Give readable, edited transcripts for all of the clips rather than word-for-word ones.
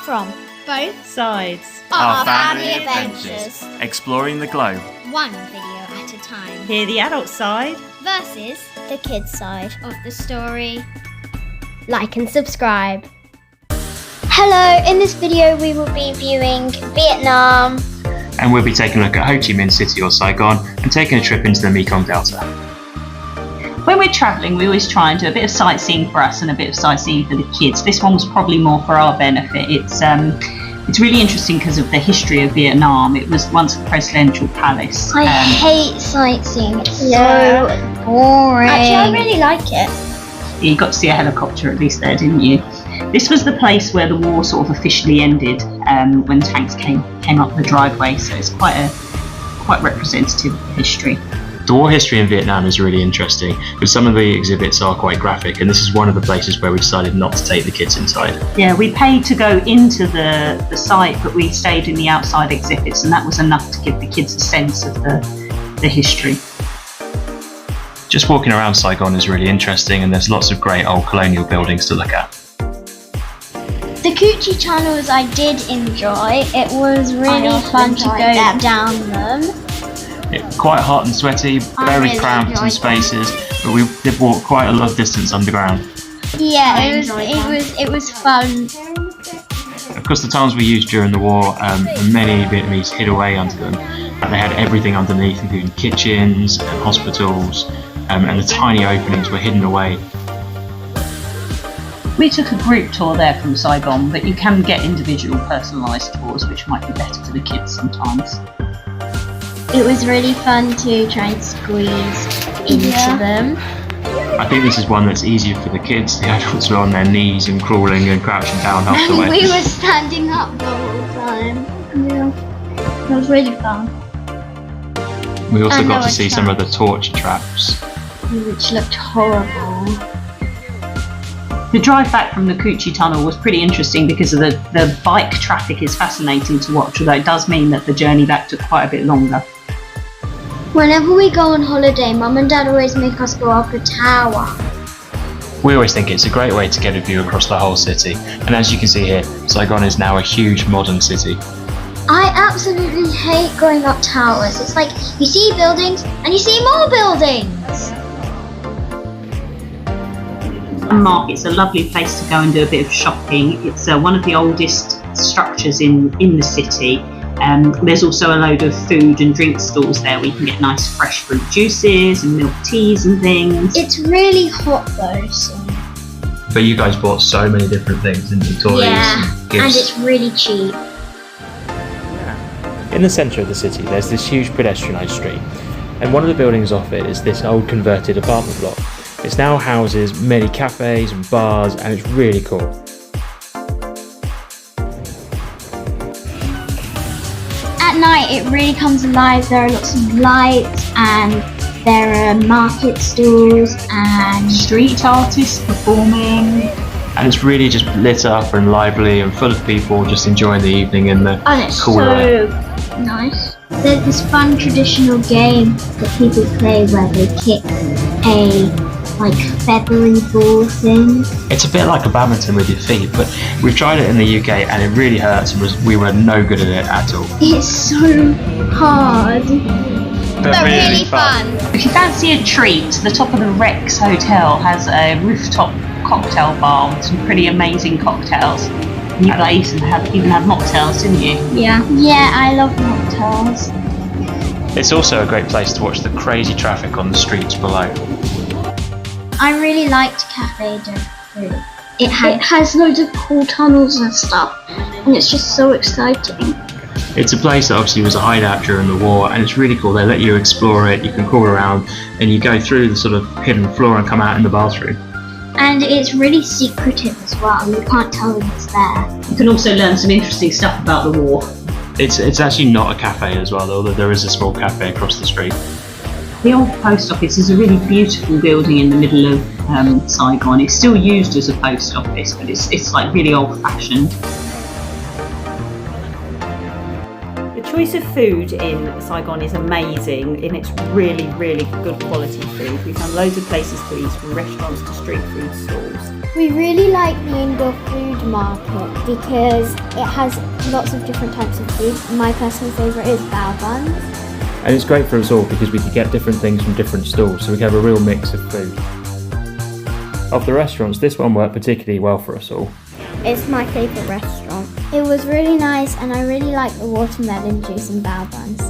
from both sides of our family adventures. Exploring the globe. One video at a time. Hear the adult side Versus the kids' side of the story. Like and subscribe. Hello, in this video we will be viewing Vietnam. And we'll be taking a look at Ho Chi Minh City or Saigon and taking a trip into the Mekong Delta. When we're travelling, we always try and do a bit of sightseeing for us and a bit of sightseeing for the kids. This one was probably more for our benefit. It's really interesting because of the history of Vietnam. It was once a presidential palace. I hate sightseeing, it's so boring. Actually, I really like it. You got to see a helicopter at least there, didn't you? This was the place where the war sort of officially ended when tanks came up the driveway, so it's quite representative of history. The war history in Vietnam is really interesting, but some of the exhibits are quite graphic, and this is one of the places where we decided not to take the kids inside. Yeah, we paid to go into the site, but we stayed in the outside exhibits, and that was enough to give the kids a sense of the history. Just walking around Saigon is really interesting, and there's lots of great old colonial buildings to look at. The Coochie tunnels I did enjoy. It was really fun to go down them. Quite hot and sweaty, very really cramped in enjoyed spaces, but we did walk quite a lot of distance underground. Yeah, it was fun. Of course, the tunnels were used during the war, and many Vietnamese hid away under them. They had everything underneath, including kitchens and hospitals, and the tiny openings were hidden away. We took a group tour there from Saigon, but you can get individual personalised tours, which might be better for the kids sometimes. It was really fun to try and squeeze into them. I think this is one that's easier for the kids. The adults were on their knees and crawling and crouching down half the way. We were standing up the whole time. Yeah, it was really fun. We also And got there to were see some of the torture traps. Which looked horrible. The drive back from the Coochie Tunnel was pretty interesting because of the bike traffic is fascinating to watch, although it does mean that the journey back took quite a bit longer. Whenever we go on holiday, Mum and Dad always make us go up a tower. We always think it's a great way to get a view across the whole city, and as you can see here, Saigon is now a huge modern city. I absolutely hate going up towers. It's like you see buildings and you see more buildings. Market's a lovely place to go and do a bit of shopping. It's one of the oldest structures in the city. There's also a load of food and drink stalls there where you can get nice fresh fruit juices and milk teas and things. It's really hot though, so. But you guys bought so many different things, didn't you? Toys and gifts. And it's really cheap. In the centre of the city there's this huge pedestrianised street, and one of the buildings off it is this old converted apartment block. It now houses many cafes and bars, and it's really cool. At night it really comes alive. There are lots of lights and there are market stalls and Street artists performing. And it's really just lit up and lively and full of people just enjoying the evening in the cool air. Nice. There's this fun traditional game that people play where they kick a feathery ball thing. It's a bit like a badminton with your feet, but we've tried it in the UK and it really hurts, and we were no good at it at all. It's so hard. But really fun. If you fancy a treat, the top of the Rex Hotel has a rooftop cocktail bar with some pretty amazing cocktails. You guys even had mocktails, didn't you? Yeah. Yeah, I love mocktails. It's also a great place to watch the crazy traffic on the streets below. I really liked Cafe de Fruit. It has loads of cool tunnels and stuff, and it's just so exciting. It's a place that obviously was a hideout during the war, and it's really cool. They let you explore it, you can crawl around, and you go through the sort of hidden floor and come out in the bathroom. And it's really secretive as well, you can't tell them it's there. You can also learn some interesting stuff about the war. It's actually not a cafe as well, although there is a small cafe across the street. The old post office is a really beautiful building in the middle of Saigon. It's still used as a post office, but it's like really old fashioned. The choice of food in Saigon is amazing, and it's really, really good quality food. We found loads of places to eat, from restaurants to street food stalls. We really like the indoor food market because it has lots of different types of food. My personal favourite is bao buns. And it's great for us all because we could get different things from different stalls, so we can have a real mix of food. Of the restaurants, this one worked particularly well for us all. It's my favourite restaurant. It was really nice and I really like the watermelon juice and bao buns.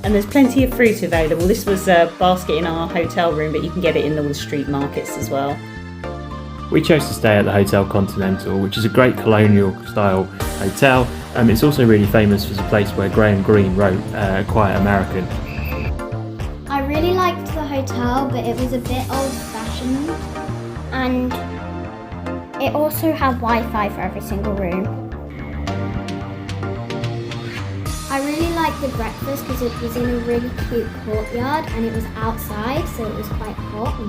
And there's plenty of fruit available. This was a basket in our hotel room, but you can get it in all the street markets as well. We chose to stay at the Hotel Continental, which is a great colonial style hotel. It's also really famous as a place where Graham Greene wrote Quiet American. I really liked the hotel, but it was a bit old-fashioned, and it also had Wi-Fi for every single room. I really liked the breakfast because it was in a really cute courtyard and it was outside, so it was quite hot.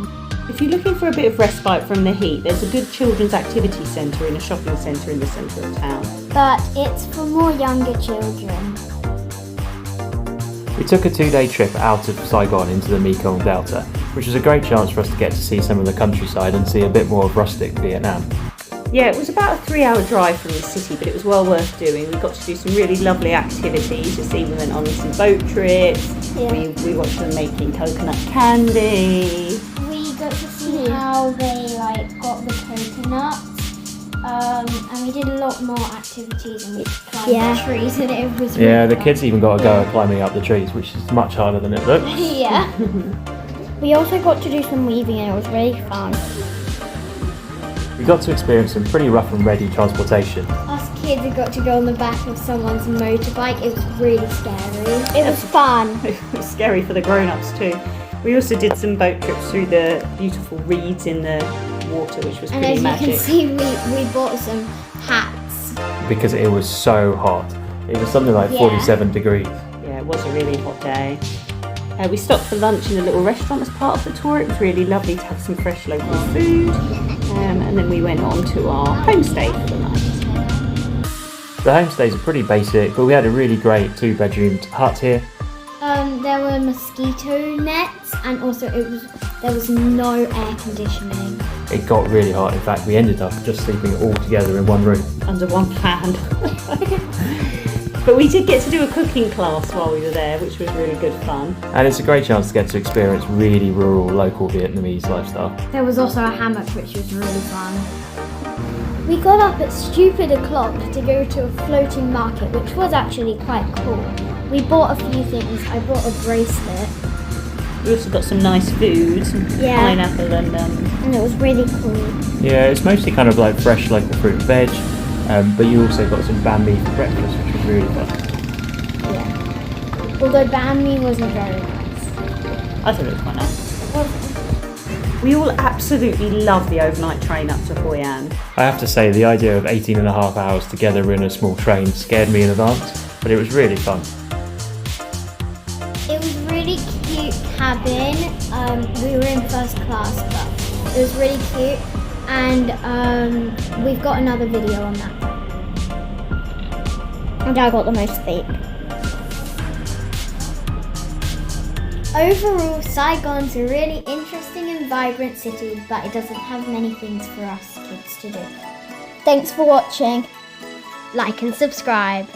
If you're looking for a bit of respite from the heat, there's a good children's activity centre in a shopping centre in the centre of town. But it's for more younger children. We took a 2-day trip out of Saigon into the Mekong Delta, which was a great chance for us to get to see some of the countryside and see a bit more of rustic Vietnam. Yeah, it was about a 3-hour drive from the city, but it was well worth doing. We got to do some really lovely activities. Just even went on some boat trips. Yeah. We watched them making coconut candy. We got to see how they got the coconuts. And we did a lot more activities and we climbed the trees and it was really Yeah, the fun. kids even got a go at climbing up the trees, which is much harder than it looks. Yeah. We also got to do some weaving and it was really fun. We got to experience some pretty rough and ready transportation. Us kids had got to go on the back of someone's motorbike. It was really scary. It was fun. It was scary for the grown-ups too. We also did some boat trips through the beautiful reeds in the water, which was And pretty as magic. you can see, we bought some hats. Because it was so hot. It was something like Yeah. 47 degrees. Yeah, it was a really hot day. We stopped for lunch in a little restaurant as part of the tour. It was really lovely to have some fresh local food. And then we went on to our homestay for the night. The homestays are pretty basic, but we had a really great 2-bedroomed hut here. There were mosquito nets and also there was no air conditioning. It got really hot. In fact, we ended up just sleeping all together in one room. Under one fan. But we did get to do a cooking class while we were there, which was really good fun. And it's a great chance to get to experience really rural, local Vietnamese lifestyle. There was also a hammock, which was really fun. We got up at stupid o'clock to go to a floating market, which was actually quite cool. We bought a few things. I bought a bracelet. We also got some nice food, some pineapple And it was really cool. Yeah, it's mostly kind of like fresh local fruit and veg, but you also got some banh mi for breakfast, which was really fun. Yeah. Although banh mi wasn't very nice. I thought it was quite nice. We all absolutely love the overnight train up to Hoi An. I have to say, the idea of 18.5 hours together in a small train scared me in advance, but it was really fun. It was really cute cabin. We were in first class, but it was really cute. And we've got another video on that. And I got the most sleep. Overall, Saigon's a really interesting and vibrant city, but it doesn't have many things for us kids to do. Thanks for watching. Like and subscribe.